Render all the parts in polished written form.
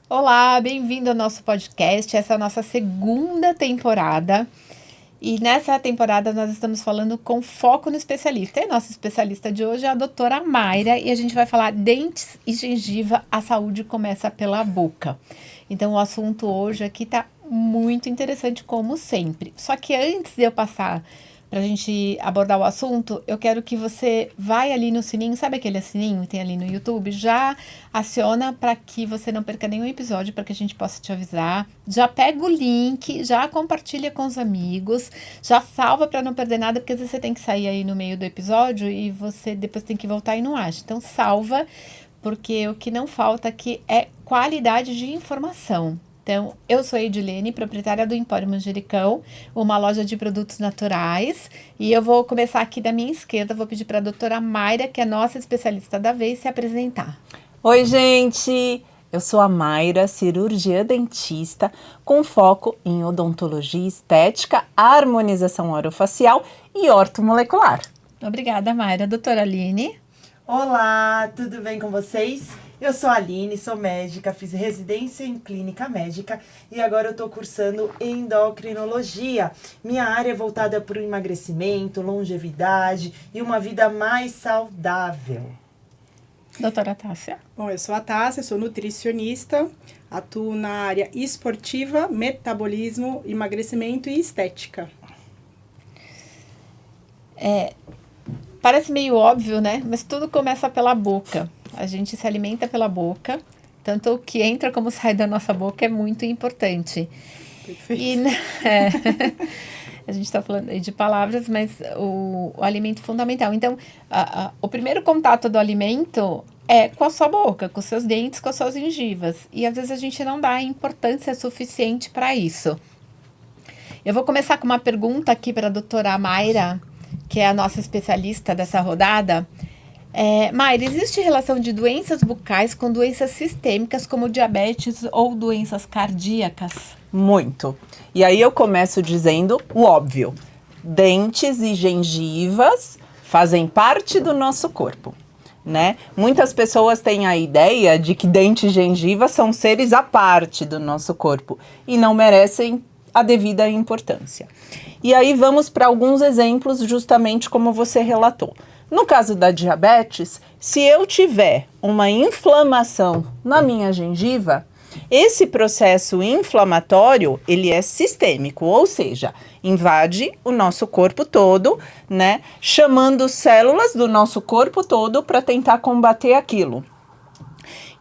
Olá, bem-vindo ao nosso podcast. Essa é a nossa segunda temporada. E nessa temporada nós estamos falando com foco no especialista. E a nossa especialista de hoje é a doutora Mayra e a gente vai falar dentes e gengiva, a saúde começa pela boca. Então o assunto hoje aqui tá muito interessante como sempre. Só que antes de eu passar para a gente abordar o assunto, eu quero que você vai ali no sininho, sabe aquele sininho que tem ali no YouTube? Já aciona para que você não perca nenhum episódio, para que a gente possa te avisar. Já pega o link, já compartilha com os amigos, já salva para não perder nada, porque às vezes você tem que sair aí no meio do episódio e você depois tem que voltar e não acha. Então salva, porque o que não falta aqui é qualidade de informação. Então, eu sou a Edilene, proprietária do Empório Manjericão, uma loja de produtos naturais. E eu vou começar aqui da minha esquerda, vou pedir para a doutora Mayra, que é a nossa especialista da vez, se apresentar. Oi, gente! Eu sou a Mayra, cirurgiã dentista, com foco em odontologia estética, harmonização orofacial e ortomolecular. Obrigada, Mayra. Doutora Aline. Olá, tudo bem com vocês? Eu sou a Aline, sou médica, fiz residência em clínica médica e agora eu estou cursando endocrinologia. Minha área é voltada para o emagrecimento, longevidade e uma vida mais saudável. Doutora Tássia. Bom, eu sou a Tássia, sou nutricionista, atuo na área esportiva, metabolismo, emagrecimento e estética. Parece meio óbvio, né? Mas tudo começa pela boca. A gente se alimenta pela boca. Tanto o que entra como sai da nossa boca é muito importante. Perfeito. A gente está falando aí de palavras, mas o alimento fundamental. Então, o primeiro contato do alimento é com a sua boca, com os seus dentes, com as suas gengivas. E às vezes a gente não dá importância suficiente para isso. Eu vou começar com uma pergunta aqui para a doutora Mayra, que é a nossa especialista dessa rodada. Mayra, existe relação de doenças bucais com doenças sistêmicas como diabetes ou doenças cardíacas? Muito. E aí eu começo dizendo o óbvio. Dentes e gengivas fazem parte do nosso corpo, né? Muitas pessoas têm a ideia de que dente e gengiva são seres à parte do nosso corpo e não merecem a devida importância. E aí vamos para alguns exemplos, justamente como você relatou. No caso da diabetes, se eu tiver uma inflamação na minha gengiva, esse processo inflamatório, ele é sistêmico, ou seja, invade o nosso corpo todo, né, chamando células do nosso corpo todo para tentar combater aquilo.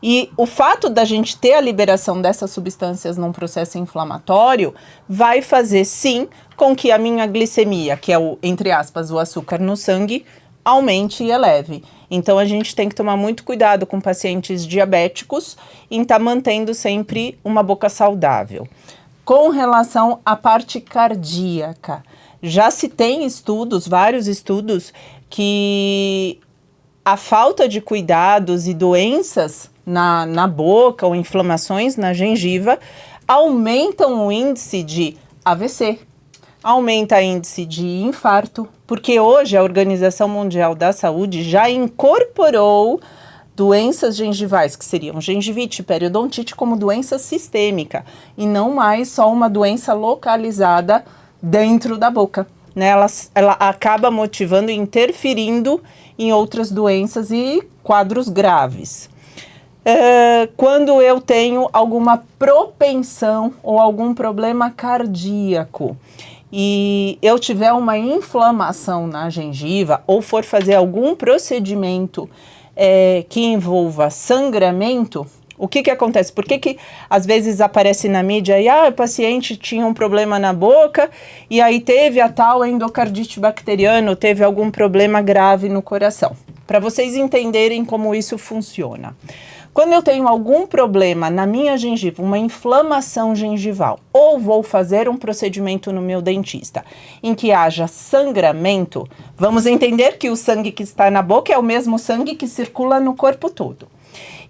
E o fato da gente ter a liberação dessas substâncias num processo inflamatório vai fazer, sim, com que a minha glicemia, que é o, entre aspas, o açúcar no sangue, aumente e eleve. Então, a gente tem que tomar muito cuidado com pacientes diabéticos em estar mantendo sempre uma boca saudável. Com relação à parte cardíaca, já se tem estudos, vários estudos, que a falta de cuidados e doenças na boca ou inflamações na gengiva aumentam o índice de AVC, aumenta o índice de infarto, porque hoje a Organização Mundial da Saúde já incorporou doenças gengivais, que seriam gengivite e periodontite, como doença sistêmica, e não mais só uma doença localizada dentro da boca, né? Ela acaba motivando e interferindo em outras doenças e quadros graves. Quando eu tenho alguma propensão ou algum problema cardíaco e eu tiver uma inflamação na gengiva ou for fazer algum procedimento que envolva sangramento, o que acontece? Por que às vezes aparece na mídia e o paciente tinha um problema na boca e aí teve a tal endocardite bacteriana, teve algum problema grave no coração? Para vocês entenderem como isso funciona. Quando eu tenho algum problema na minha gengiva, uma inflamação gengival, ou vou fazer um procedimento no meu dentista em que haja sangramento, vamos entender que o sangue que está na boca é o mesmo sangue que circula no corpo todo.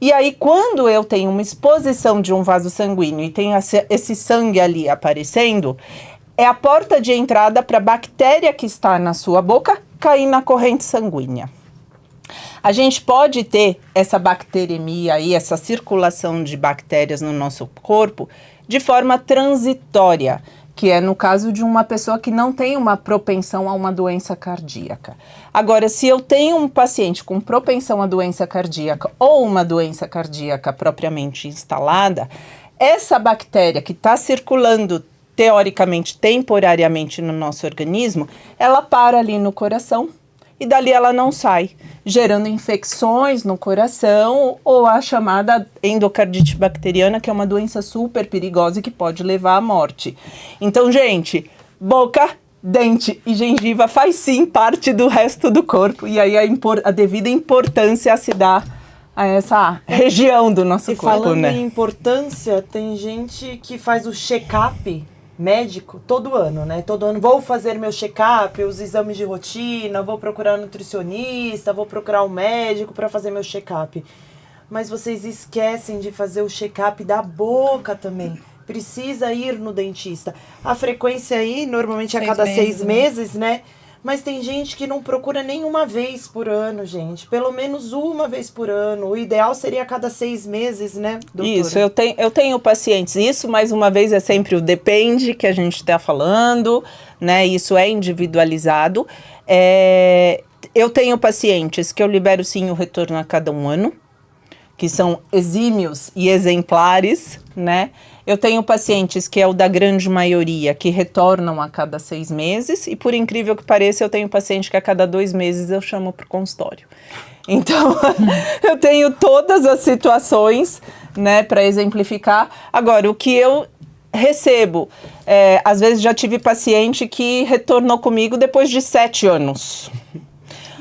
E aí, quando eu tenho uma exposição de um vaso sanguíneo e tem esse sangue ali aparecendo, é a porta de entrada para a bactéria que está na sua boca cair na corrente sanguínea. A gente pode ter essa bacteremia aí, essa circulação de bactérias no nosso corpo de forma transitória, que é no caso de uma pessoa que não tem uma propensão a uma doença cardíaca. Agora, se eu tenho um paciente com propensão à doença cardíaca ou uma doença cardíaca propriamente instalada, essa bactéria que está circulando teoricamente, temporariamente no nosso organismo, ela para ali no coração e dali ela não sai, gerando infecções no coração ou a chamada endocardite bacteriana, que é uma doença super perigosa e que pode levar à morte. Então, gente, boca, dente e gengiva faz sim parte do resto do corpo e aí a devida importância se dá a essa região do nosso corpo, falando né? em importância, tem gente que faz o check-up médico todo ano, né? Todo ano vou fazer meu check-up, os exames de rotina, vou procurar um nutricionista, vou procurar um médico para fazer meu check-up. Mas vocês esquecem de fazer o check-up da boca também. Precisa ir no dentista. A frequência aí, normalmente a cada 6 meses, né? Mas tem gente que não procura nem uma vez por ano, gente. Pelo menos uma vez por ano. O ideal seria a cada 6 meses, né, doutora? Isso, eu tenho pacientes. Isso, mais uma vez, é sempre o depende que a gente está falando, né? Isso é individualizado. Eu tenho pacientes que eu libero sim o retorno a cada 1 ano, que são exímios e exemplares, né? Eu tenho pacientes que é o da grande maioria, que retornam a cada 6 meses, e por incrível que pareça, eu tenho paciente que a cada 2 meses eu chamo para o consultório. Então, eu tenho todas as situações, né, para exemplificar. Agora, o que eu recebo, às vezes já tive paciente que retornou comigo depois de 7 anos.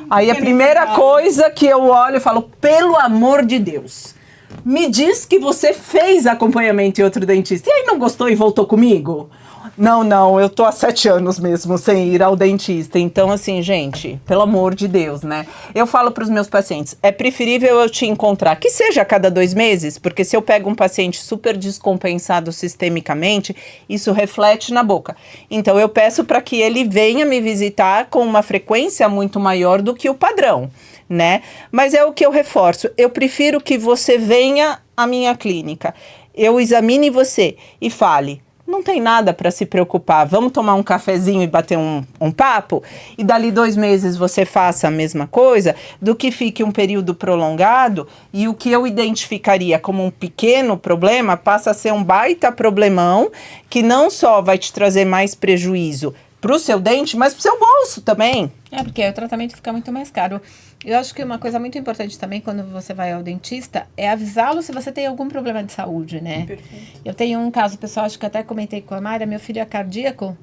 Aí a primeira coisa que eu olho e falo, pelo amor de Deus, me diz que você fez acompanhamento em outro dentista. E aí não gostou e voltou comigo? Não, eu tô há 7 anos mesmo sem ir ao dentista. Então, assim, gente, pelo amor de Deus, né? Eu falo pros meus pacientes, é preferível eu te encontrar, que seja a cada 2 meses, porque se eu pego um paciente super descompensado sistemicamente, isso reflete na boca. Então, eu peço para que ele venha me visitar com uma frequência muito maior do que o padrão, né? Mas é o que eu reforço, eu prefiro que você venha à minha clínica, eu examine você e fale, não tem nada para se preocupar, vamos tomar um cafezinho e bater um papo, e dali 2 meses você faça a mesma coisa, do que fique um período prolongado, e o que eu identificaria como um pequeno problema, passa a ser um baita problemão, que não só vai te trazer mais prejuízo pro seu dente, mas pro seu bolso também. Porque o tratamento fica muito mais caro. Eu acho que uma coisa muito importante também quando você vai ao dentista é avisá-lo se você tem algum problema de saúde, né? Perfeito. Eu tenho um caso, pessoal, acho que até comentei com a Mayra, meu filho é cardíaco.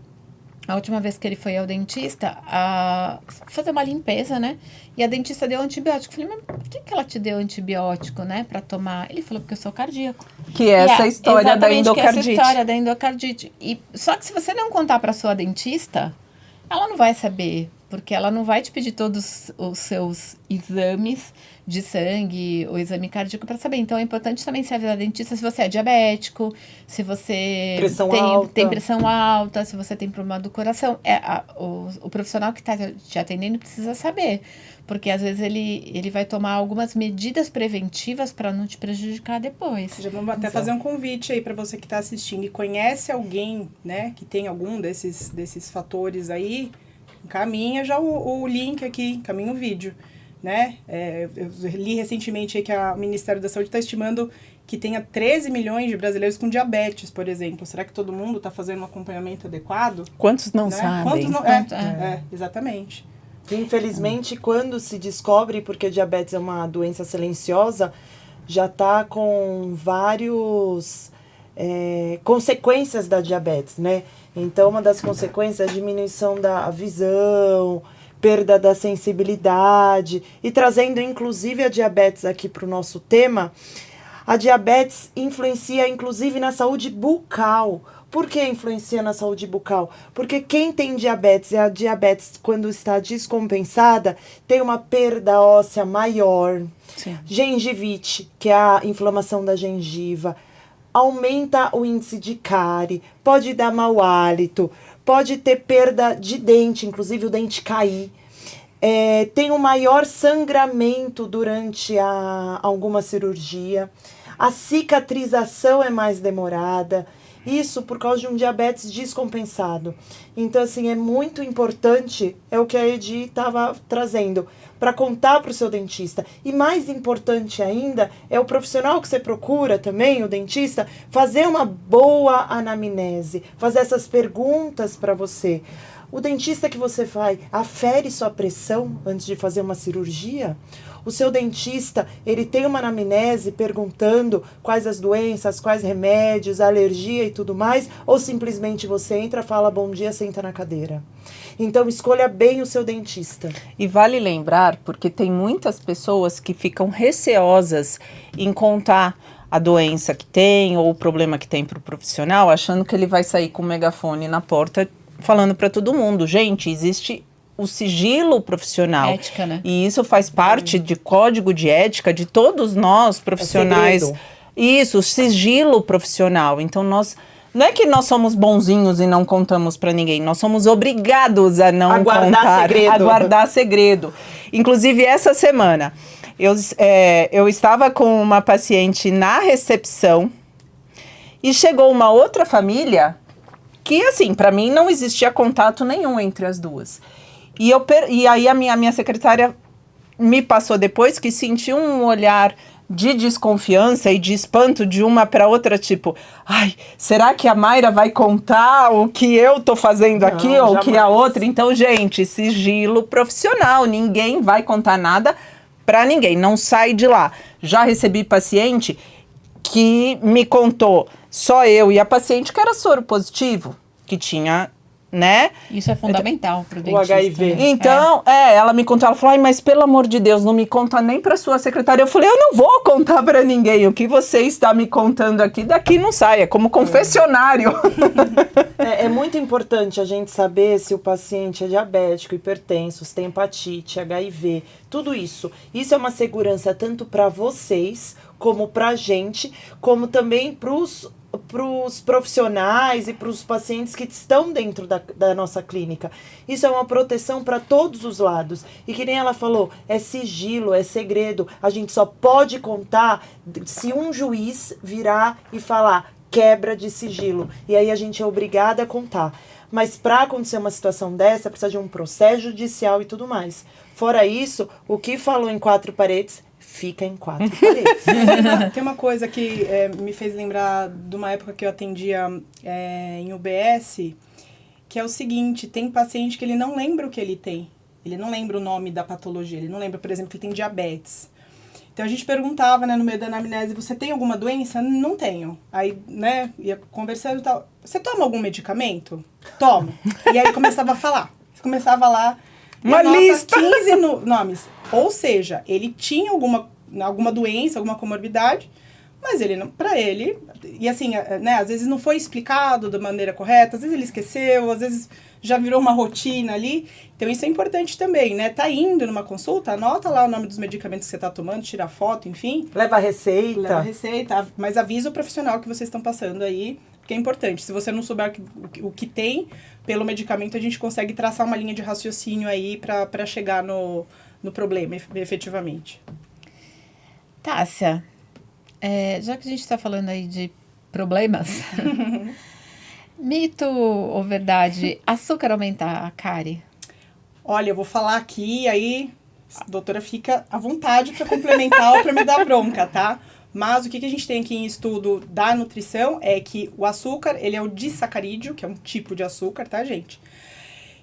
A última vez que ele foi ao dentista, fazer uma limpeza, né? E a dentista deu antibiótico. Eu falei, mas por que ela te deu antibiótico, né? Pra tomar? Ele falou, porque eu sou cardíaco. Que é essa história da endocardite. Que é essa história da endocardite. Só que se você não contar pra sua dentista, ela não vai saber. Porque ela não vai te pedir todos os seus exames de sangue ou exame cardíaco para saber. Então, é importante também se avisar a dentista se você é diabético, se você tem pressão alta, se você tem problema do coração. O profissional que está te atendendo precisa saber. Porque, às vezes, ele vai tomar algumas medidas preventivas para não te prejudicar depois. Já vamos até fazer um convite aí para você que está assistindo e conhece alguém, né, que tem algum desses fatores aí, encaminha já o link aqui, encaminha o vídeo, né? Eu li recentemente aí que o Ministério da Saúde está estimando que tenha 13 milhões de brasileiros com diabetes, por exemplo. Será que todo mundo está fazendo um acompanhamento adequado? Quantos não né? sabem? Quantos não? Exatamente. Infelizmente, quando se descobre, porque diabetes é uma doença silenciosa, já está com vários consequências da diabetes, né? Então, uma das consequências é a diminuição da visão, perda da sensibilidade, e trazendo inclusive a diabetes aqui para o nosso tema, a diabetes influencia inclusive na saúde bucal. Por que influencia na saúde bucal? Porque quem tem diabetes, a diabetes quando está descompensada, tem uma perda óssea maior. Sim. Gengivite, que é a inflamação da gengiva, aumenta o índice de cárie, pode dar mau hálito, pode ter perda de dente, inclusive o dente cair. tem um maior sangramento durante alguma cirurgia, a cicatrização é mais demorada, isso por causa de um diabetes descompensado. Então, assim, é muito importante, é o que a Edi estava trazendo, para contar para o seu dentista. E mais importante ainda, é o profissional que você procura também, o dentista, fazer uma boa anamnese, fazer essas perguntas para você. O dentista que você vai, afere sua pressão antes de fazer uma cirurgia? O seu dentista, ele tem uma anamnese perguntando quais as doenças, quais remédios, alergia e tudo mais? Ou simplesmente você entra, fala bom dia, senta na cadeira? Então, escolha bem o seu dentista. E vale lembrar, porque tem muitas pessoas que ficam receosas em contar a doença que tem ou o problema que tem para o profissional, achando que ele vai sair com o megafone na porta falando para todo mundo. Gente, existe o sigilo profissional. Ética, né? E isso faz parte de código de ética de todos nós profissionais. segredo. Isso, o sigilo profissional. Então, não é que nós somos bonzinhos e não contamos para ninguém. Nós somos obrigados a não contar, a guardar segredo. Inclusive, essa semana, eu estava com uma paciente na recepção e chegou uma outra família que, assim, para mim não existia contato nenhum entre as duas. E aí a minha secretária me passou depois que sentiu um olhar de desconfiança e de espanto de uma para outra, tipo, ai, será que a Mayra vai contar o que eu tô fazendo aqui ou o que a outra? Então, gente, sigilo profissional, ninguém vai contar nada para ninguém, não sai de lá. Já recebi paciente que me contou só eu e a paciente que era soro positivo, que tinha, né? Isso é fundamental para o O dentista. HIV. né? Então, ela me contou, ela falou, ai, mas pelo amor de Deus, não me conta nem pra sua secretária. Eu falei, eu não vou contar pra ninguém, o que você está me contando aqui, daqui não sai, é como confessionário. É muito importante a gente saber se o paciente é diabético, hipertenso, se tem hepatite, HIV, tudo isso. Isso é uma segurança tanto para vocês, como pra gente, como também pros profissionais e para os pacientes que estão dentro da nossa clínica. Isso é uma proteção para todos os lados. E que nem ela falou, é sigilo, é segredo. A gente só pode contar se um juiz virar e falar quebra de sigilo. E aí a gente é obrigada a contar. Mas para acontecer uma situação dessa, precisa de um processo judicial e tudo mais. Fora isso, o que falou em 4 paredes fica em 4 paredes. Tem uma coisa que me fez lembrar de uma época que eu atendia em UBS, que é o seguinte, tem paciente que ele não lembra o que ele tem. Ele não lembra o nome da patologia, ele não lembra, por exemplo, que ele tem diabetes. Então a gente perguntava, né, no meio da anamnese, você tem alguma doença? Não tenho. Aí, né, ia conversando e tal. Você toma algum medicamento? Tomo. E aí começava a falar. Começava lá, uma lista. 15 nomes. Ou seja, ele tinha alguma doença, alguma comorbidade, mas ele não, pra ele, e assim, né, às vezes não foi explicado da maneira correta, às vezes ele esqueceu, às vezes já virou uma rotina ali. Então isso é importante também, né? Tá indo numa consulta, anota lá o nome dos medicamentos que você tá tomando, tira foto, enfim. Leva a receita. Leva a receita, mas avisa o profissional que vocês estão passando aí, porque é importante. Se você não souber o que tem, pelo medicamento a gente consegue traçar uma linha de raciocínio aí pra chegar no problema, efetivamente. Tássia, já que a gente está falando aí de problemas, mito ou verdade, açúcar aumenta a cárie? Olha, eu vou falar aqui, aí a doutora fica à vontade para complementar ou para me dar bronca, tá? Mas o que a gente tem aqui em estudo da nutrição é que o açúcar, ele é o disacarídeo, que é um tipo de açúcar, tá, gente?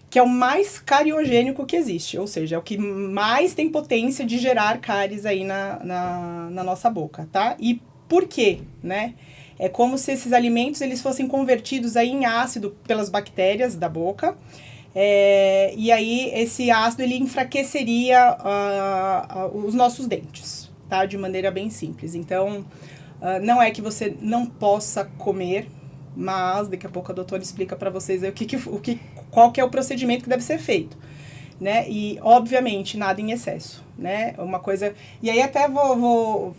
Que é o mais cariogênico que existe, ou seja, é o que mais tem potência de gerar cáries aí na nossa boca, tá? E por quê, né? É como se esses alimentos eles fossem convertidos aí em ácido pelas bactérias da boca, e aí esse ácido ele enfraqueceria os nossos dentes, tá? De maneira bem simples. Então, não é que você não possa comer, mas daqui a pouco a doutora explica para vocês aí qual que é o procedimento que deve ser feito, né? E, obviamente, nada em excesso, né? Uma coisa... E aí até vou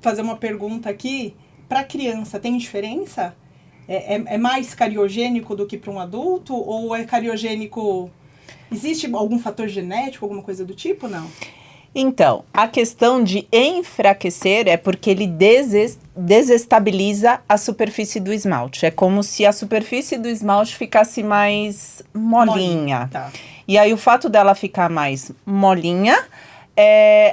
fazer uma pergunta aqui. Para criança, tem diferença? É mais cariogênico do que para um adulto? Ou é cariogênico Existe algum fator genético, alguma coisa do tipo, não? Então, a questão de enfraquecer é porque ele desestabiliza a superfície do esmalte. É como se a superfície do esmalte ficasse mais molinha. Tá. E aí, o fato dela ficar mais molinha,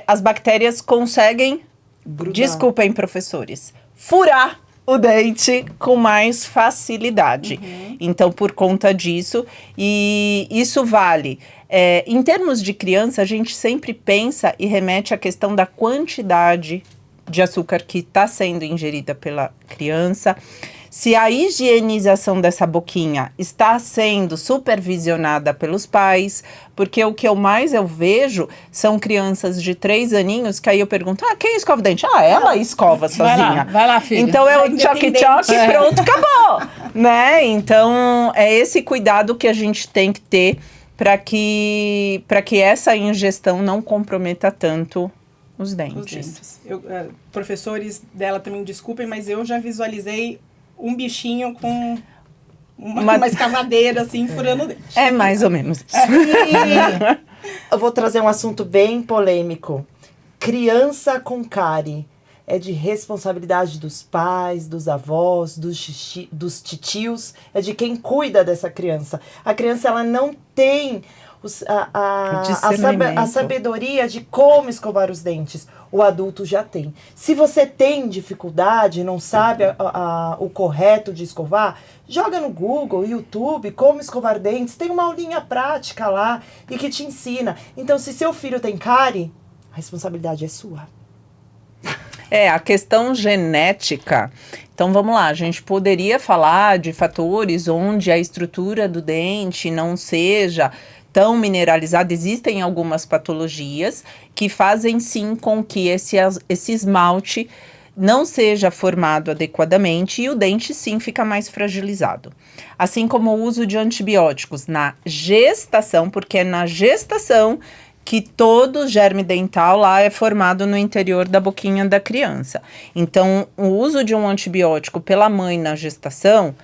as bactérias conseguem, Grudar. desculpem, professores, furar o dente com mais facilidade. Então, por conta disso, e isso vale. Em termos de criança, a gente sempre pensa e remete à questão da quantidade de açúcar que está sendo ingerida pela criança. Se a higienização dessa boquinha está sendo supervisionada pelos pais, porque o que eu mais vejo são crianças de 3 aninhos, que aí eu pergunto, quem escova o dente? Ela escova sozinha. Vai lá, filha. Então é o tchoque-tchoque, pronto, acabou. Né? Então é esse cuidado que a gente tem que ter para que essa ingestão não comprometa tanto os dentes. Os dentes. Professores dela também desculpem, mas eu já visualizei um bichinho com uma escavadeira assim, furando o dente. É mais ou menos isso. Eu vou trazer um assunto bem polêmico. Criança com cárie. É de responsabilidade dos pais, dos avós, dos titios. É de quem cuida dessa criança. A criança, ela não tem a sabedoria de como escovar os dentes. O adulto já tem. Se você tem dificuldade, não sabe o correto de escovar, joga no Google, YouTube, como escovar dentes. Tem uma aulinha prática lá e que te ensina. Então, se seu filho tem cárie, a responsabilidade é sua. A questão genética. Então, vamos lá, a gente poderia falar de fatores onde a estrutura do dente não seja tão mineralizada. Existem algumas patologias que fazem sim com que esse esmalte não seja formado adequadamente e o dente sim fica mais fragilizado. Assim como o uso de antibióticos na gestação, porque é na gestação que todo o germe dental lá é formado no interior da boquinha da criança. Então, o uso de um antibiótico pela mãe na gestação,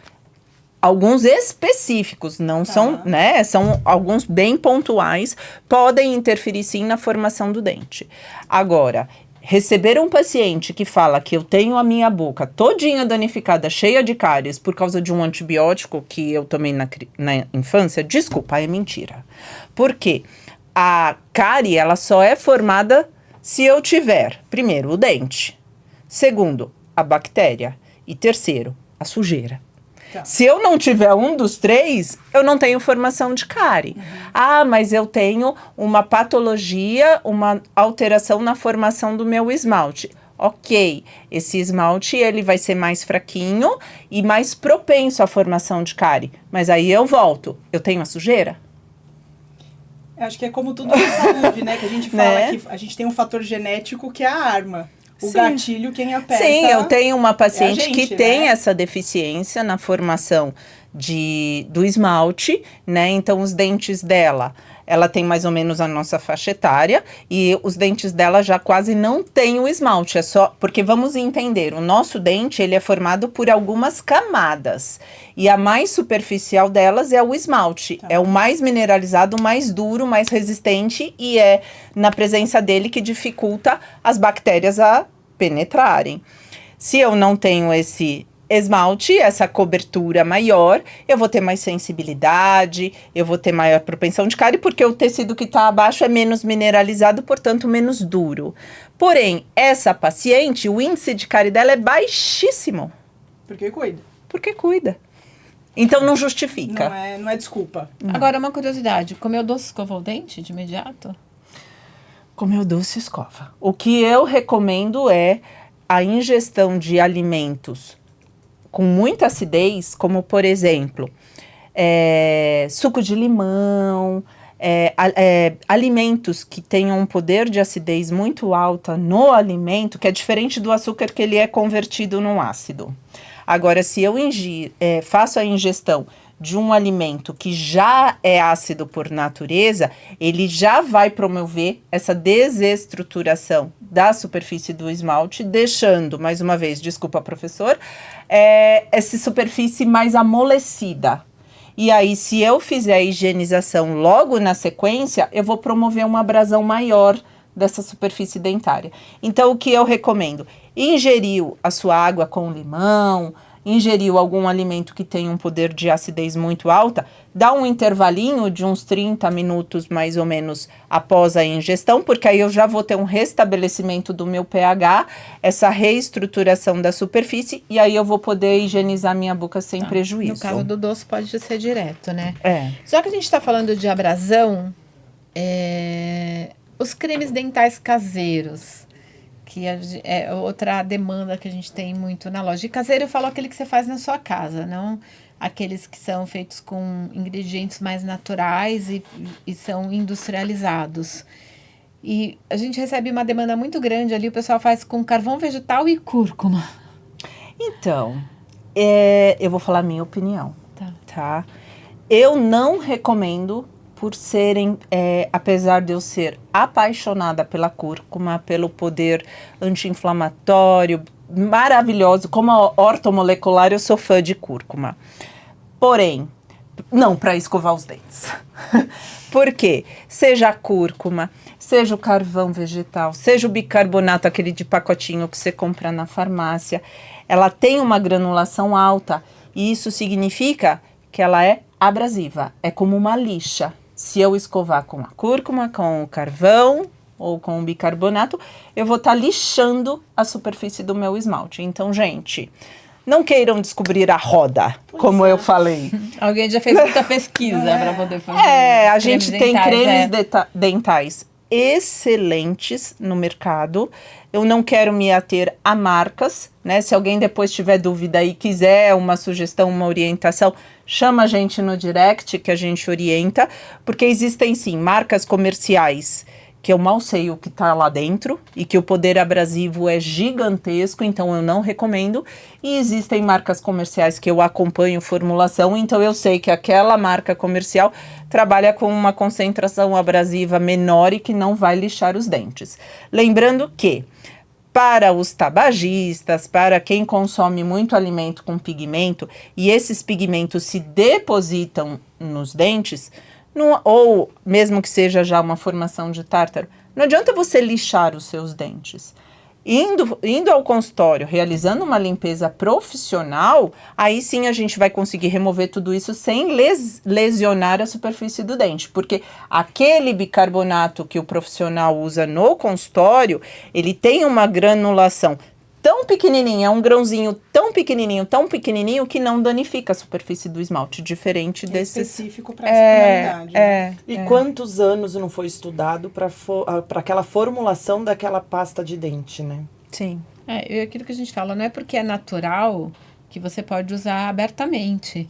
alguns específicos, não são, né? São alguns bem pontuais, podem interferir sim na formação do dente. Agora, receber um paciente que fala que eu tenho a minha boca todinha danificada, cheia de cáries, por causa de um antibiótico que eu tomei na infância, desculpa, é mentira. Por quê? A cárie, ela só é formada se eu tiver, primeiro, o dente, segundo, a bactéria e terceiro, a sujeira. Tá. Se eu não tiver um dos 3, eu não tenho formação de cárie. Mas eu tenho uma patologia, uma alteração na formação do meu esmalte. Ok, esse esmalte ele vai ser mais fraquinho e mais propenso à formação de cárie. Mas aí eu volto, eu tenho a sujeira? Acho que é como tudo na saúde, né? Que a gente fala que a gente tem um fator genético que é a arma. O gatilho, quem aperta. Sim, eu tenho uma paciente que tem essa deficiência na formação do esmalte, né? Então, os dentes dela, ela tem mais ou menos a nossa faixa etária e os dentes dela já quase não tem o esmalte. É só, porque vamos entender, o nosso dente, ele é formado por algumas camadas e a mais superficial delas é o esmalte. É o mais mineralizado, mais duro, mais resistente e é na presença dele que dificulta as bactérias a penetrarem. Se eu não tenho esse esmalte, essa cobertura maior, eu vou ter mais sensibilidade, eu vou ter maior propensão de cárie, porque o tecido que está abaixo é menos mineralizado, portanto, menos duro. Porém, essa paciente, o índice de cárie dela é baixíssimo. Porque cuida. Porque cuida. Então, não justifica. Não é desculpa. Agora, uma curiosidade. Comeu doce, escovou o dente de imediato? Comeu doce, escova. O que eu recomendo é a ingestão de alimentos com muita acidez, como por exemplo, suco de limão, alimentos que tenham um poder de acidez muito alta no alimento, que é diferente do açúcar que ele é convertido num ácido. Agora, se eu faço a ingestão de um alimento que já é ácido por natureza, ele já vai promover essa desestruturação da superfície do esmalte, deixando, mais uma vez, desculpa, professor, essa superfície mais amolecida. E aí, se eu fizer a higienização logo na sequência, eu vou promover uma abrasão maior dessa superfície dentária. Então, o que eu recomendo? Ingeriu a sua água com limão, ingeriu algum alimento que tem um poder de acidez muito alta, dá um intervalinho de uns 30 minutos mais ou menos após a ingestão, porque aí eu já vou ter um restabelecimento do meu pH, essa reestruturação da superfície, e aí eu vou poder higienizar minha boca sem prejuízo. No caso do doce pode ser direto, né? É. Já que a gente está falando de abrasão, os cremes dentais caseiros, que é outra demanda que a gente tem muito na loja. E caseiro eu falo aquele que você faz na sua casa, não aqueles que são feitos com ingredientes mais naturais e são industrializados. E a gente recebe uma demanda muito grande ali, o pessoal faz com carvão vegetal e cúrcuma. Então, eu vou falar a minha opinião, tá? Eu não recomendo, por serem, apesar de eu ser apaixonada pela cúrcuma, pelo poder anti-inflamatório, maravilhoso, como a ortomolecular, eu sou fã de cúrcuma. Porém, não para escovar os dentes. Por quê? Seja a cúrcuma, seja o carvão vegetal, seja o bicarbonato, aquele de pacotinho que você compra na farmácia, ela tem uma granulação alta e isso significa que ela é abrasiva, é como uma lixa. Se eu escovar com a cúrcuma, com o carvão ou com o bicarbonato, eu vou estar lixando a superfície do meu esmalte. Então, gente, não queiram descobrir a roda, como eu falei. Alguém já fez muita pesquisa para poder fazer. A gente tem cremes dentais excelentes no mercado. Eu não quero me ater a marcas, né? Se alguém depois tiver dúvida e quiser uma sugestão, uma orientação, chama a gente no direct que a gente orienta, porque existem sim marcas comerciais que eu mal sei o que está lá dentro e que o poder abrasivo é gigantesco, então eu não recomendo. E existem marcas comerciais que eu acompanho formulação, então eu sei que aquela marca comercial trabalha com uma concentração abrasiva menor e que não vai lixar os dentes. Lembrando que para os tabagistas, para quem consome muito alimento com pigmento e esses pigmentos se depositam nos dentes, ou mesmo que seja já uma formação de tártaro, não adianta você lixar os seus dentes. Indo ao consultório, realizando uma limpeza profissional, aí sim a gente vai conseguir remover tudo isso sem lesionar a superfície do dente. Porque aquele bicarbonato que o profissional usa no consultório, ele tem uma granulação tão pequenininha, um grãozinho tão pequenininho que não danifica a superfície do esmalte, diferente desse específico para essa finalidade. E quantos anos não foi estudado para aquela formulação daquela pasta de dente, né? Sim. E aquilo que a gente fala, não é porque é natural que você pode usar abertamente.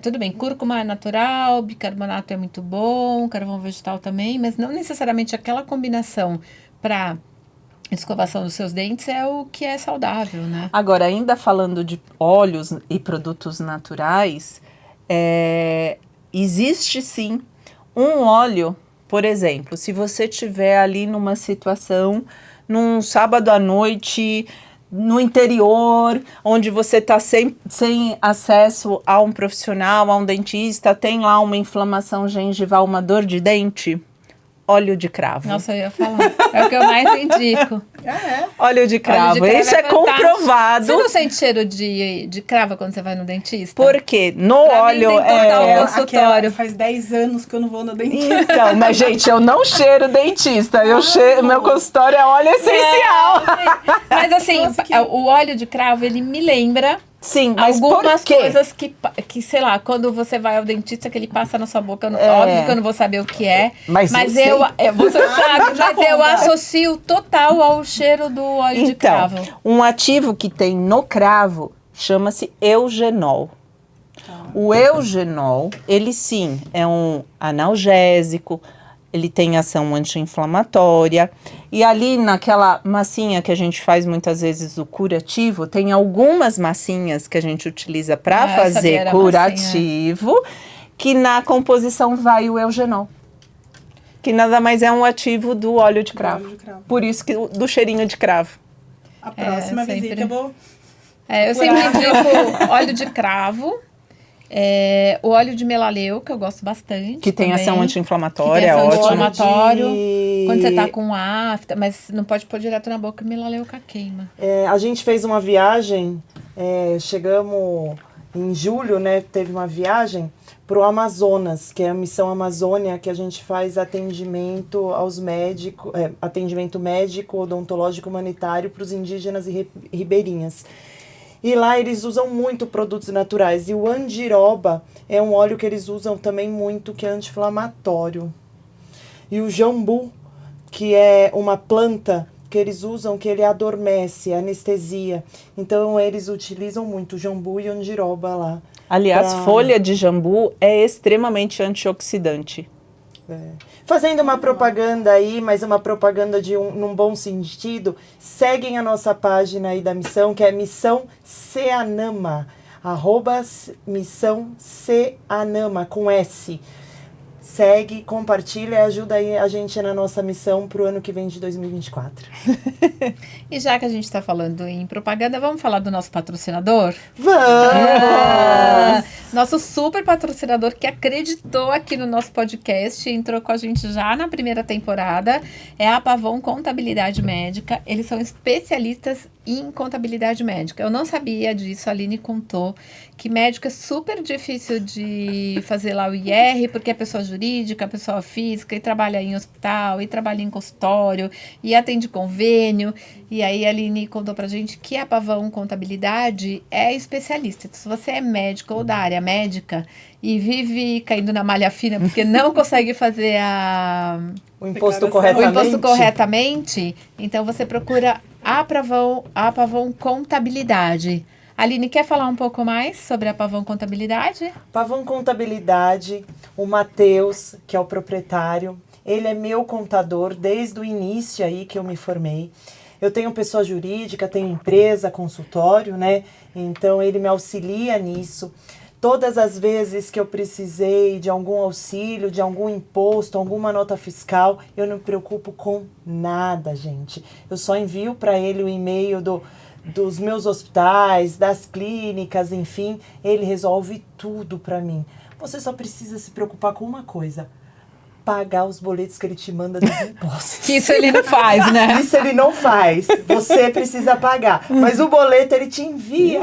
Tudo bem, cúrcuma é natural, bicarbonato é muito bom, carvão vegetal também, mas não necessariamente aquela combinação para escovação dos seus dentes é o que é saudável, né? Agora, ainda falando de óleos e produtos naturais, existe sim um óleo, por exemplo, se você estiver ali numa situação, num sábado à noite, no interior, onde você está sem acesso a um profissional, a um dentista, tem lá uma inflamação gengival, uma dor de dente, óleo de cravo. Nossa, eu ia falar. É o que eu mais indico. Óleo de cravo. Isso é comprovado. Você não sente cheiro de cravo quando você vai no dentista? Porque no óleo consultório. Faz 10 anos que eu não vou no dentista. Então, mas gente, eu não cheiro dentista. Meu consultório é óleo essencial. Mas assim, o óleo de cravo, ele me lembra... Sim, mas algumas por quê? coisas que, sei lá, quando você vai ao dentista, que ele passa na sua boca, óbvio que eu não vou saber o que é, mas você sabe, mas eu associo total ao cheiro do óleo de cravo. Um ativo que tem no cravo chama-se eugenol. O eugenol, ele sim, é um analgésico, ele tem ação anti-inflamatória. E ali naquela massinha que a gente faz muitas vezes o curativo, tem algumas massinhas que a gente utiliza para fazer curativo, que na composição vai o eugenol. Que nada mais é um ativo do óleo de cravo. Por isso que do cheirinho de cravo. A próxima visita eu vou... eu sempre indico óleo de cravo. O óleo de melaleu, que eu gosto bastante. Que tem ação também. anti-inflamatória, Que tem ação ótimo. anti-inflamatório. De- Quando você tá com afta, mas não pode pôr direto na boca, melaleuca queima. A gente fez uma viagem, chegamos em julho, né? Teve uma viagem pro Amazonas, que é a Missão Amazônia, que a gente faz atendimento aos médicos, atendimento médico, odontológico, humanitário para os indígenas e ribeirinhas. E lá eles usam muito produtos naturais. E o andiroba é um óleo que eles usam também muito, que é anti-inflamatório. E o jambu, que é uma planta que eles usam, que ele adormece, anestesia. Então eles utilizam muito jambu e andiroba lá. Aliás, pra- folha de jambu é extremamente antioxidante. Fazendo uma propaganda aí, mas uma propaganda num bom sentido, seguem a nossa página aí da missão, que é Missão Ceanama, @Missão Ceanama, com S. Segue, compartilha e ajuda aí a gente na nossa missão pro ano que vem de 2024. E já que a gente tá falando em propaganda, vamos falar do nosso patrocinador? Vamos! Nosso super patrocinador que acreditou aqui no nosso podcast, entrou com a gente já na primeira temporada, é a Pavon Contabilidade Médica. Eles são especialistas em contabilidade médica. Eu não sabia disso, a Aline contou que médico é super difícil de fazer lá o IR, porque é pessoa jurídica, pessoa física, e trabalha em hospital, e trabalha em consultório, e atende convênio. E aí a Aline contou pra gente que a Pavão Contabilidade é especialista. Então, se você é médico ou da área médica e vive caindo na malha fina porque não consegue fazer O imposto Declaração. o corretamente. imposto corretamente, então você procura a Pavão Contabilidade. Aline, quer falar um pouco mais sobre a Pavão Contabilidade? Pavão Contabilidade, o Matheus, que é o proprietário, ele é meu contador desde o início aí que eu me formei. Eu tenho pessoa jurídica, tenho empresa, consultório, né? Então ele me auxilia nisso. Todas as vezes que eu precisei de algum auxílio, de algum imposto, alguma nota fiscal, eu não me preocupo com nada, gente. Eu só envio para ele o e-mail dos meus hospitais, das clínicas, enfim, ele resolve tudo para mim. Você só precisa se preocupar com uma coisa: pagar os boletos que ele te manda dos impostos. Que isso ele não faz, né? Isso ele não faz. Você precisa pagar. Mas o boleto ele te envia.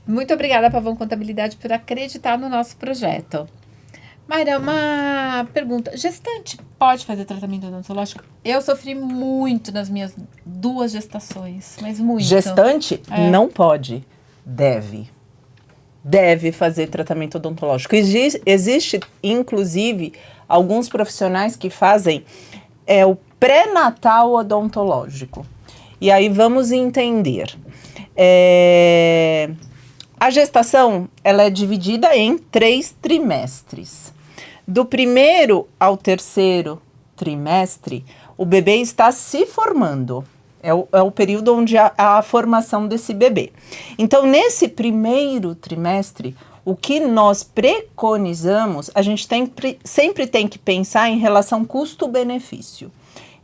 Muito obrigada, Pavão Contabilidade, por acreditar no nosso projeto. Mayra, uma pergunta. Gestante pode fazer tratamento odontológico? Eu sofri muito nas minhas 2 gestações, mas muito. Gestante não pode, deve. Deve fazer tratamento odontológico. Existe, inclusive, alguns profissionais que fazem o pré-natal odontológico. E aí vamos entender. A gestação, ela é dividida em 3 trimestres. Do 1º ao 3º trimestre, o bebê está se formando. É o período onde há a formação desse bebê. Então, nesse 1º trimestre, o que nós preconizamos, a gente sempre tem que pensar em relação custo-benefício.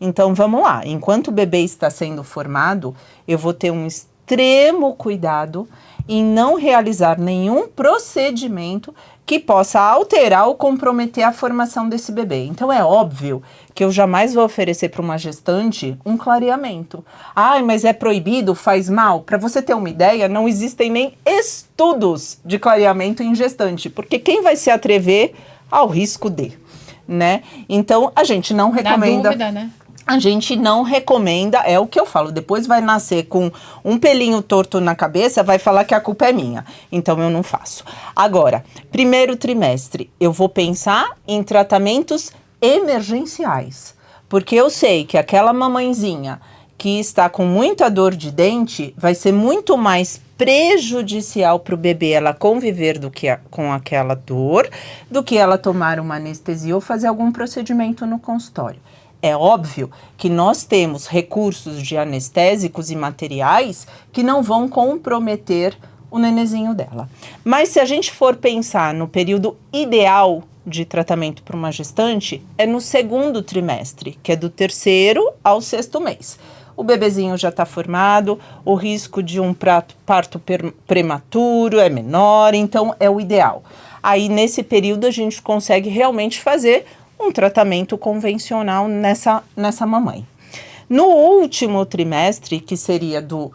Então, vamos lá. Enquanto o bebê está sendo formado, eu vou ter um extremo cuidado em não realizar nenhum procedimento que possa alterar ou comprometer a formação desse bebê. Então, é óbvio que eu jamais vou oferecer para uma gestante um clareamento. Ai, mas é proibido, faz mal? Para você ter uma ideia, não existem nem estudos de clareamento em gestante, porque quem vai se atrever ao risco de, né? Então, a gente não recomenda... Na dúvida, né? A gente não recomenda, é o que eu falo, depois vai nascer com um pelinho torto na cabeça, vai falar que a culpa é minha. Então, eu não faço. Agora, 1º trimestre, eu vou pensar em tratamentos emergenciais. Porque eu sei que aquela mamãezinha que está com muita dor de dente, vai ser muito mais prejudicial para o bebê ela conviver com aquela dor, do que ela tomar uma anestesia ou fazer algum procedimento no consultório. É óbvio que nós temos recursos de anestésicos e materiais que não vão comprometer o nenezinho dela. Mas se a gente for pensar no período ideal de tratamento para uma gestante, é no 2º trimestre, que é do 3º ao 6º mês. o bebezinho já está formado, o risco de um parto prematuro é menor, então é o ideal. Aí, nesse período, a gente consegue realmente fazer um tratamento convencional nessa mamãe. No último trimestre, que seria do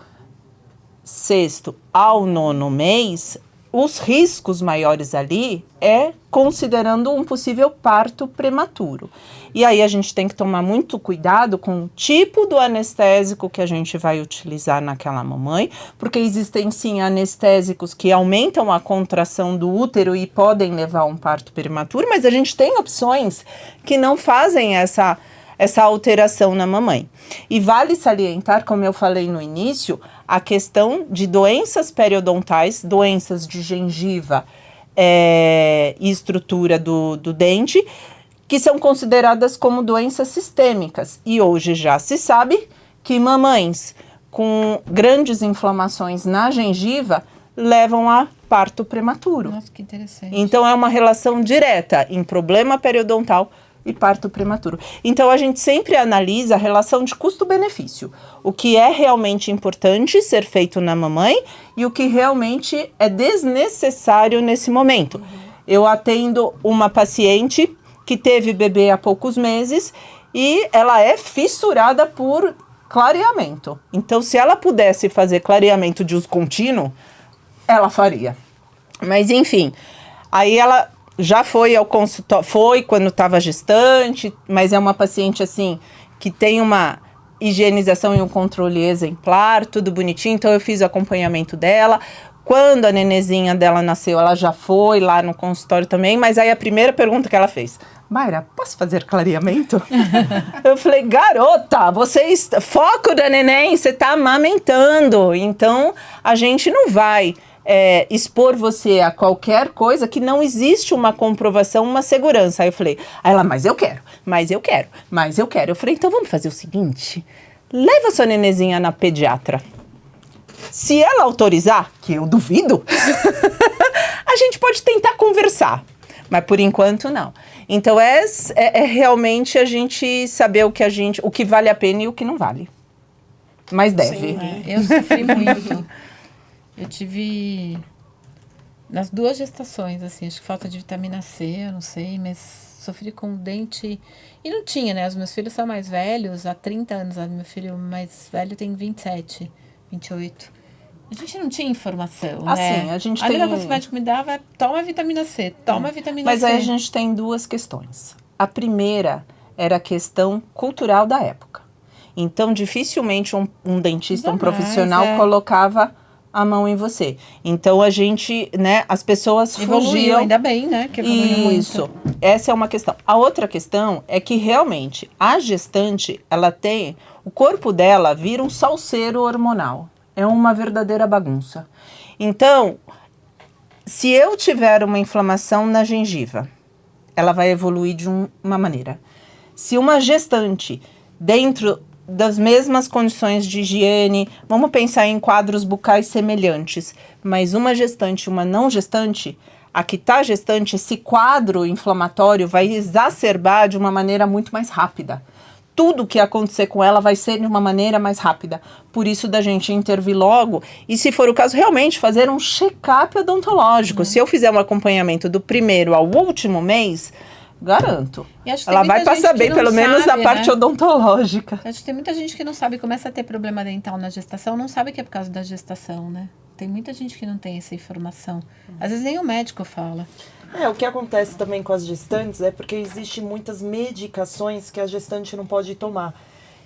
6º ao 9º mês, os riscos maiores ali é considerando um possível parto prematuro. E aí a gente tem que tomar muito cuidado com o tipo do anestésico que a gente vai utilizar naquela mamãe, porque existem sim anestésicos que aumentam a contração do útero e podem levar a um parto prematuro, mas a gente tem opções que não fazem essa alteração na mamãe. E vale salientar, como eu falei no início, a questão de doenças periodontais, doenças de gengiva e estrutura do dente, que são consideradas como doenças sistêmicas. E hoje já se sabe que mamães com grandes inflamações na gengiva levam a parto prematuro. Nossa, que interessante. Então é uma relação direta em problema periodontal e parto prematuro. Então a gente sempre analisa a relação de custo-benefício, o que é realmente importante ser feito na mamãe e o que realmente é desnecessário nesse momento. Eu atendo uma paciente que teve bebê há poucos meses e ela é fissurada por clareamento. Então, se ela pudesse fazer clareamento de uso contínuo, ela faria. Mas enfim, aí ela já foi ao consultório, foi quando estava gestante, mas é uma paciente assim que tem uma higienização e um controle exemplar, tudo bonitinho, então eu fiz o acompanhamento dela. Quando a nenezinha dela nasceu, ela já foi lá no consultório também, mas aí a primeira pergunta que ela fez: Mayra, posso fazer clareamento? Eu falei: garota, foco da neném, você tá amamentando, então a gente não vai expor você a qualquer coisa que não existe uma comprovação, uma segurança. Aí eu falei, mas eu quero. Eu falei, então vamos fazer o seguinte, leva sua nenezinha na pediatra. Se ela autorizar, que eu duvido, a gente pode tentar conversar. Mas por enquanto não. Então é realmente a gente saber o que vale a pena e o que não vale. Mas deve. Sim, eu sofri muito. Eu tive nas 2 gestações, assim, acho que falta de vitamina C, eu não sei, mas sofri com dente. E não tinha, né? Os meus filhos são mais velhos, há 30 anos. Meu filho mais velho tem 27, 28. A gente não tinha informação, assim, né? A gente a tem... única coisa que o médico me dava é toma vitamina C, toma vitamina Mas C. aí a gente tem 2 questões. A primeira era a questão cultural da época. Então, dificilmente um dentista, um profissional colocava a mão em você. Então, a gente, né, as pessoas evoluiu, fugiam. ainda bem, né, que evoluiu Isso, muito. Essa é uma questão. A outra questão é que, realmente, a gestante, o corpo dela vira um salseiro hormonal. É uma verdadeira bagunça. Então, se eu tiver uma inflamação na gengiva, ela vai evoluir de uma maneira. Se uma gestante, dentro das mesmas condições de higiene, vamos pensar em quadros bucais semelhantes, mas uma gestante e uma não gestante, a que está gestante, esse quadro inflamatório vai exacerbar de uma maneira muito mais rápida. Tudo que acontecer com ela vai ser de uma maneira mais rápida. Por isso da gente intervir logo e, se for o caso, realmente fazer um check-up odontológico. Se eu fizer um acompanhamento do 1º ao último mês, garanto. Ela vai passar bem, pelo menos na parte odontológica. Acho que tem muita gente que não sabe, começa a ter problema dental na gestação, não sabe que é por causa da gestação, né? Tem muita gente que não tem essa informação. Às vezes nem o médico fala. O que acontece também com as gestantes é porque existem muitas medicações que a gestante não pode tomar.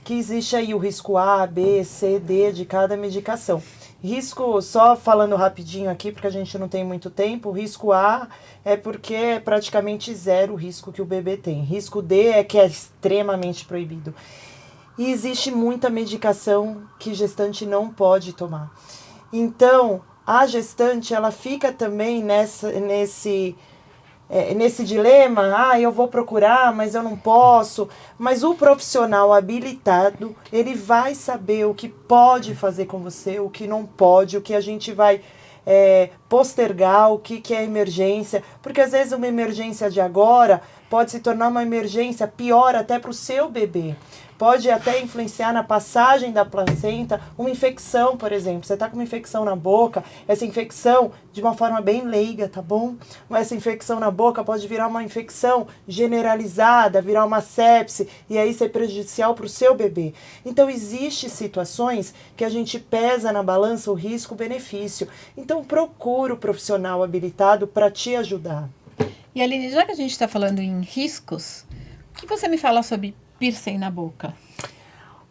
Que existe aí o risco A, B, C, D de cada medicação. Risco, só falando rapidinho aqui, porque a gente não tem muito tempo, o risco A é porque é praticamente 0 o risco que o bebê tem. Risco D é que é extremamente proibido. E existe muita medicação que gestante não pode tomar. Então, a gestante, ela fica também nesse dilema, eu vou procurar, mas eu não posso. Mas o profissional habilitado, ele vai saber o que pode fazer com você, o que não pode, o que a gente vai postergar, o que é emergência. Porque às vezes uma emergência de agora pode se tornar uma emergência pior até para o seu bebê. pode até influenciar na passagem da placenta, uma infecção, por exemplo. Você está com uma infecção na boca, essa infecção, de uma forma bem leiga, tá bom? Essa infecção na boca pode virar uma infecção generalizada, virar uma sepse, e aí ser prejudicial para o seu bebê. Então, existem situações que a gente pesa na balança o risco-benefício. Então, procura o profissional habilitado para te ajudar. E Aline, já que a gente está falando em riscos, o que você me fala sobre piercing na boca?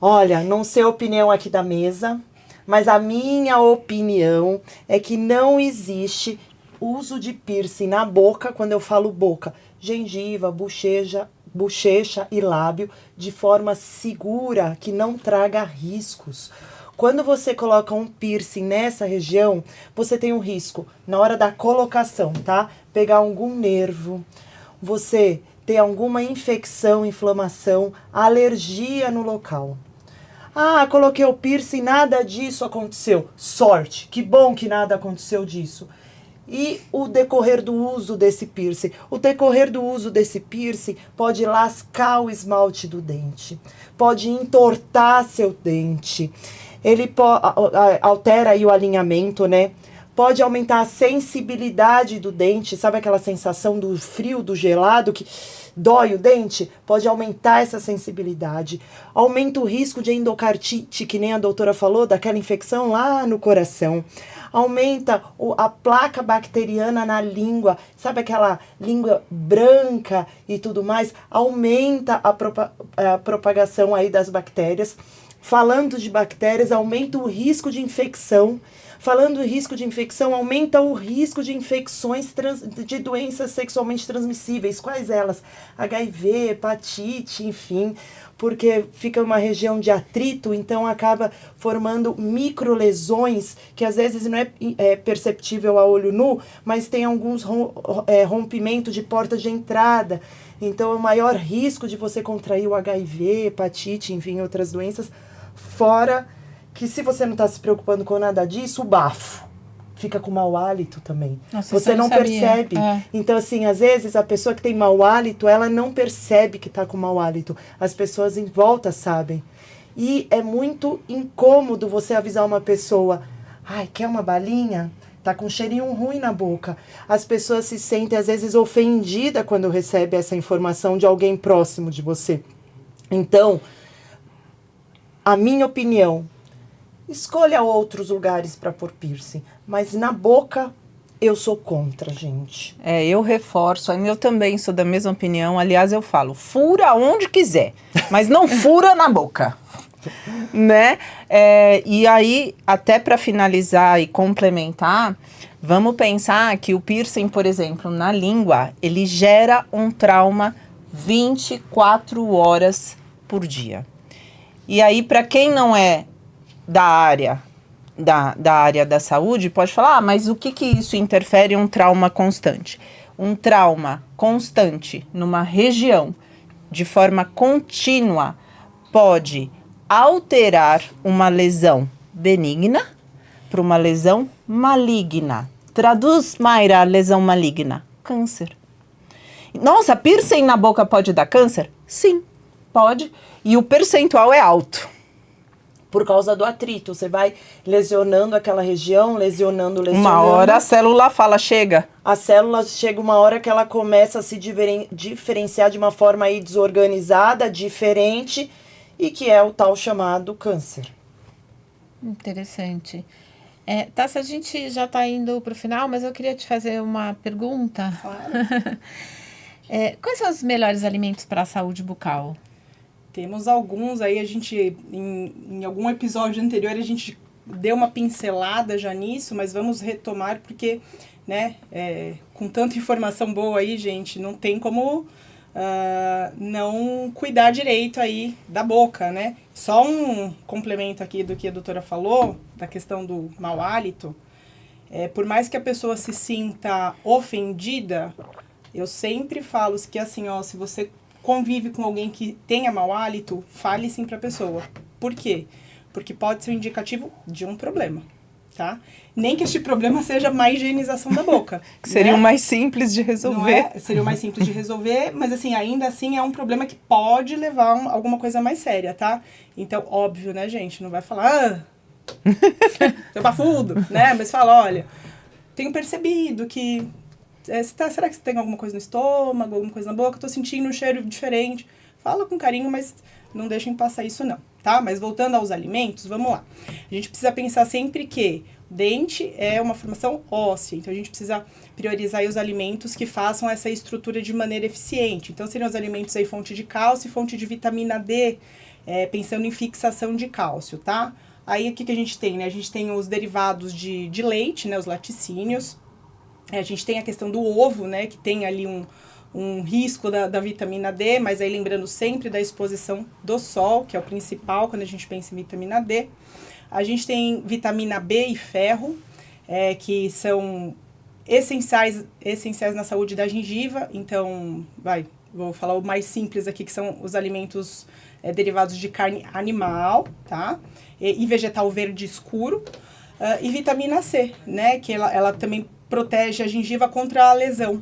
Olha, não sei a opinião aqui da mesa, mas a minha opinião é que não existe uso de piercing na boca, quando eu falo boca, gengiva, bochecha e lábio, de forma segura, que não traga riscos. Quando você coloca um piercing nessa região, você tem um risco na hora da colocação, tá? Pegar algum nervo, você ter alguma infecção, inflamação, alergia no local. Ah, coloquei o piercing, nada disso aconteceu. Sorte, que bom que nada aconteceu disso. E o decorrer do uso desse piercing? O decorrer do uso desse piercing pode lascar o esmalte do dente, pode entortar seu dente, ele altera aí o alinhamento, né? Pode aumentar a sensibilidade do dente, sabe aquela sensação do frio, do gelado que dói o dente? Pode aumentar essa sensibilidade. Aumenta o risco de endocardite, que nem a doutora falou, daquela infecção lá no coração. Aumenta a placa bacteriana na língua, sabe aquela língua branca e tudo mais? Aumenta a propagação aí das bactérias. Falando de bactérias, aumenta o risco de infecção. Falando em risco de infecção, aumenta o risco de infecções de doenças sexualmente transmissíveis. Quais elas? HIV, hepatite, enfim, porque fica uma região de atrito, então acaba formando microlesões, que às vezes não é perceptível a olho nu, mas tem alguns rompimentos de porta de entrada. Então, é o maior risco de você contrair o HIV, hepatite, enfim, outras doenças, fora que se você não está se preocupando com nada disso, o bafo fica com mau hálito também. Nossa, você não percebe. É. Então, assim, às vezes a pessoa que tem mau hálito, ela não percebe que está com mau hálito. As pessoas em volta sabem. E é muito incômodo você avisar uma pessoa, ai, quer uma balinha? Tá com um cheirinho ruim na boca. As pessoas se sentem, às vezes, ofendidas quando recebem essa informação de alguém próximo de você. Então, a minha opinião, escolha outros lugares para pôr piercing, mas na boca eu sou contra, gente. Eu reforço, eu também sou da mesma opinião. Aliás, eu falo, fura onde quiser, mas não fura na boca, né? E aí, até para finalizar e complementar, vamos pensar que o piercing, por exemplo, na língua, ele gera um trauma 24 horas por dia. E aí, para quem não é da área da saúde, pode falar, mas o que isso interfere em um trauma constante? Um trauma constante numa região, de forma contínua, pode alterar uma lesão benigna para uma lesão maligna. Traduz, Mayra, a lesão maligna. Câncer. Nossa, piercing na boca pode dar câncer? Sim, pode. E o percentual é alto. Por causa do atrito, você vai lesionando aquela região, lesionando. Uma hora a célula fala, chega. A célula chega uma hora que ela começa a se diferenciar de uma forma aí desorganizada, diferente, e que é o tal chamado câncer. Interessante. Tássia, a gente já está indo para o final, mas eu queria te fazer uma pergunta. Claro. Quais são os melhores alimentos para a saúde bucal? Temos alguns aí, a gente, em algum episódio anterior, a gente deu uma pincelada já nisso, mas vamos retomar porque, né, com tanta informação boa aí, gente, não tem como não cuidar direito aí da boca, né? Só um complemento aqui do que a doutora falou, da questão do mau hálito, por mais que a pessoa se sinta ofendida, eu sempre falo que assim, ó, se você convive com alguém que tenha mau hálito, fale sim para a pessoa. Por quê? Porque pode ser um indicativo de um problema. tá? Nem que este problema seja má higienização da boca. Que seria né? o mais simples de resolver. Não é? Seria o mais simples de resolver, mas assim, ainda assim é um problema que pode levar a alguma coisa mais séria, tá? Então, óbvio, né, gente? Não vai falar, seu bafudo, né? Mas fala, olha, tenho percebido que... será que você tem alguma coisa no estômago, alguma coisa na boca? Tô sentindo um cheiro diferente. Fala com carinho, mas não deixem passar isso não, tá? Mas voltando aos alimentos, vamos lá. A gente precisa pensar sempre que dente é uma formação óssea, então a gente precisa priorizar aí os alimentos que façam essa estrutura de maneira eficiente. Então seriam os alimentos aí fonte de cálcio e fonte de vitamina D, pensando em fixação de cálcio, tá? Aí o que a gente tem, né? A gente tem os derivados de leite, né? Os laticínios. A gente tem a questão do ovo, né? Que tem ali um risco da vitamina D, mas aí lembrando sempre da exposição do sol, que é o principal quando a gente pensa em vitamina D. A gente tem vitamina B e ferro, que são essenciais na saúde da gengiva. Então, vou falar o mais simples aqui, que são os alimentos derivados de carne animal, tá? E vegetal verde escuro. E vitamina C, né? Que ela também protege a gengiva contra a lesão.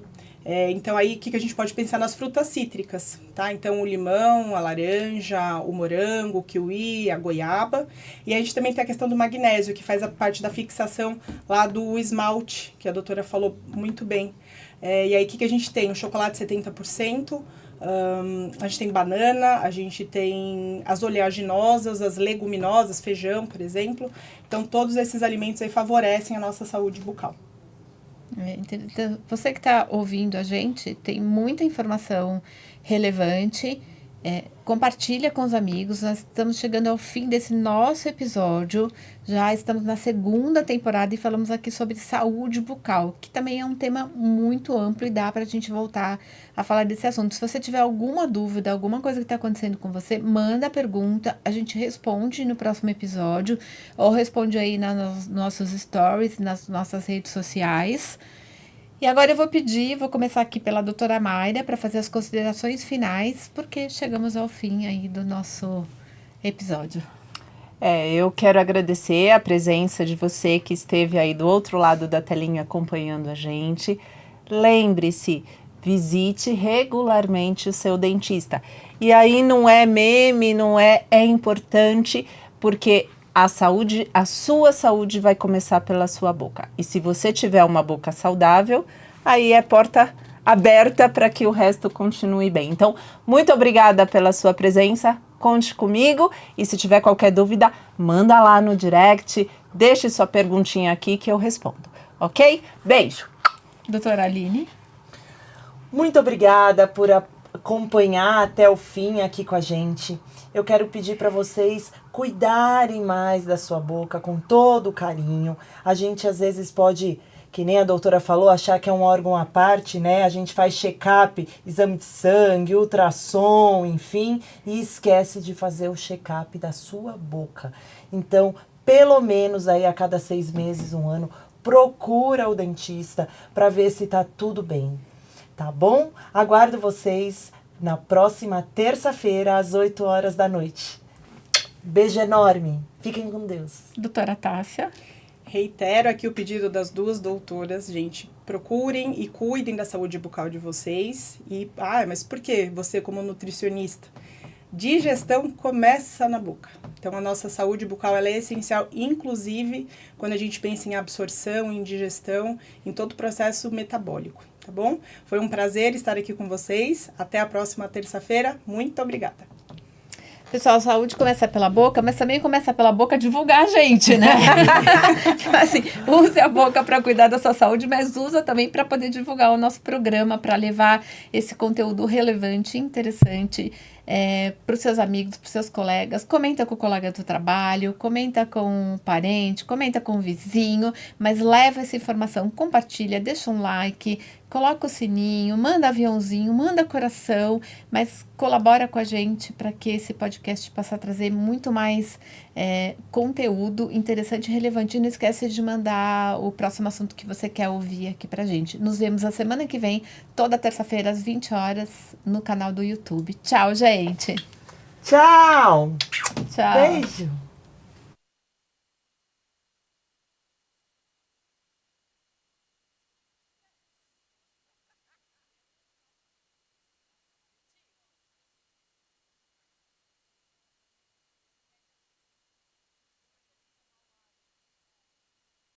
Então, aí, o que a gente pode pensar nas frutas cítricas, tá? Então, o limão, a laranja, o morango, o kiwi, a goiaba. E a gente também tem a questão do magnésio, que faz a parte da fixação lá do esmalte, que a doutora falou muito bem. E aí, o que a gente tem? O chocolate 70%, a gente tem banana, a gente tem as oleaginosas, as leguminosas, feijão, por exemplo. Então, todos esses alimentos aí favorecem a nossa saúde bucal. Então, você que está ouvindo a gente, tem muita informação relevante, compartilha com os amigos. Nós estamos chegando ao fim desse nosso episódio, já estamos na 2ª temporada e falamos aqui sobre saúde bucal, que também é um tema muito amplo e dá para a gente voltar a falar desse assunto. Se você tiver alguma dúvida, alguma coisa que está acontecendo com você, manda a pergunta, a gente responde no próximo episódio, ou responde aí nos nossos stories, nas nossas redes sociais. E agora eu vou começar aqui pela doutora Mayra para fazer as considerações finais, porque chegamos ao fim aí do nosso episódio. Eu quero agradecer a presença de você que esteve aí do outro lado da telinha acompanhando a gente. Lembre-se, visite regularmente o seu dentista. E aí não é meme, é importante, porque a sua saúde vai começar pela sua boca. E se você tiver uma boca saudável, aí é porta aberta para que o resto continue bem. Então, muito obrigada pela sua presença, conte comigo e se tiver qualquer dúvida, manda lá no direct, deixe sua perguntinha aqui que eu respondo, ok? Beijo! Doutora Aline? Muito obrigada por acompanhar até o fim aqui com a gente. Eu quero pedir para vocês cuidarem mais da sua boca com todo o carinho. A gente às vezes pode, que nem a doutora falou, achar que é um órgão à parte, né? A gente faz check-up, exame de sangue, ultrassom, enfim, e esquece de fazer o check-up da sua boca. Então, pelo menos aí a cada 6 meses, 1 ano, procura o dentista para ver se tá tudo bem. Tá bom? Aguardo vocês na próxima terça-feira, às 8 horas da noite. Beijo enorme. Fiquem com Deus. Doutora Tássia? Reitero aqui o pedido das 2 doutoras, gente. Procurem e cuidem da saúde bucal de vocês. Mas por quê? Você como nutricionista? Digestão começa na boca. Então, a nossa saúde bucal ela é essencial, inclusive quando a gente pensa em absorção, em digestão, em todo o processo metabólico, tá bom? Foi um prazer estar aqui com vocês. Até a próxima terça-feira. Muito obrigada. Pessoal, saúde começa pela boca, mas também começa pela boca divulgar a gente, né? Tipo assim, use a boca para cuidar da sua saúde, mas usa também para poder divulgar o nosso programa, para levar esse conteúdo relevante, interessante para os seus amigos, para os seus colegas. Comenta com o colega do trabalho, comenta com o parente, comenta com o vizinho, mas leva essa informação, compartilha, deixa um like, coloca o sininho, manda aviãozinho, manda coração, mas colabora com a gente para que esse podcast possa trazer muito mais conteúdo interessante e relevante. E não esquece de mandar o próximo assunto que você quer ouvir aqui pra gente. Nos vemos a semana que vem, toda terça-feira, às 20 horas, no canal do YouTube. Tchau, gente! Tchau! Tchau! Beijo!